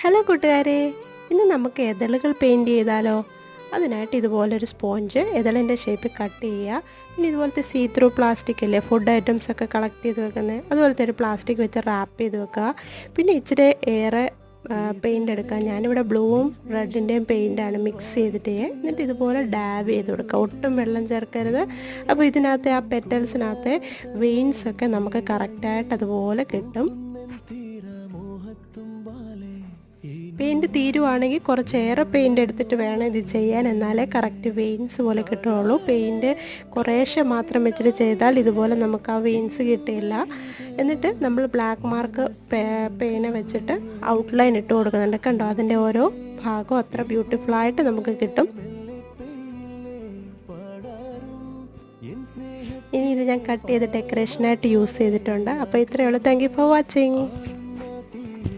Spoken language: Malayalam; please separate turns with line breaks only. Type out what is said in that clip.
ഹലോ കൂട്ടുകാരെ, ഇന്ന് നമുക്ക് എതളുകൾ പെയിൻറ് ചെയ്താലോ? അതിനായിട്ട് ഇതുപോലൊരു സ്പോഞ്ച് എതളിൻ്റെ ഷേപ്പിൽ കട്ട് ചെയ്യുക. പിന്നെ ഇതുപോലത്തെ സീ ത്രൂ പ്ലാസ്റ്റിക് അല്ലേ, ഫുഡ് ഐറ്റംസ് ഒക്കെ കളക്ട് ചെയ്ത് വെക്കുന്നത്, അതുപോലത്തെ ഒരു പ്ലാസ്റ്റിക് വെച്ച് റാപ്പ് ചെയ്ത് വെക്കുക. പിന്നെ ഇച്ചിരി ഏറെ പെയിൻ്റ് എടുക്കുക. ഞാനിവിടെ ബ്ലൂവും റെഡിൻ്റെയും പെയിൻ്റാണ് മിക്സ് ചെയ്തിട്ട്, എന്നിട്ട് ഇതുപോലെ ഡാബ് ചെയ്ത് കൊടുക്കുക. ഒട്ടും വെള്ളം ചേർക്കരുത്. അപ്പോൾ ഇതിനകത്തെ ആ പെറ്റൽസിനകത്തെ വെയിൻസൊക്കെ നമുക്ക് കറക്റ്റായിട്ട് അതുപോലെ കിട്ടും. പെയിൻറ്റ് തീരുവാണെങ്കിൽ കുറച്ചേറെ പെയിൻ്റ് എടുത്തിട്ട് വേണം ഇത് ചെയ്യാൻ, എന്നാലേ കറക്റ്റ് വെയിൻസ് പോലെ കിട്ടുകയുള്ളൂ. പെയിൻറ്റ് കുറേശ്ശെ മാത്രം വെച്ചിട്ട് ചെയ്താൽ ഇതുപോലെ നമുക്ക് ആ വെയിൻസ് കിട്ടില്ല. എന്നിട്ട് നമ്മൾ ബ്ലാക്ക് മാർക്ക് പേന വെച്ചിട്ട് ഔട്ട്ലൈൻ ഇട്ട് കൊടുക്കുന്നുണ്ട്. കണ്ടോ, അതിൻ്റെ ഓരോ ഭാഗവും അത്ര ബ്യൂട്ടിഫുള്ളായിട്ട് നമുക്ക് കിട്ടും. ഇനി ഇത് ഞാൻ കട്ട് ചെയ്ത് ഡെക്കറേഷനായിട്ട് യൂസ് ചെയ്തിട്ടുണ്ട്. അപ്പോൾ ഇത്രയേ ഉള്ളൂ. Thank you for watching.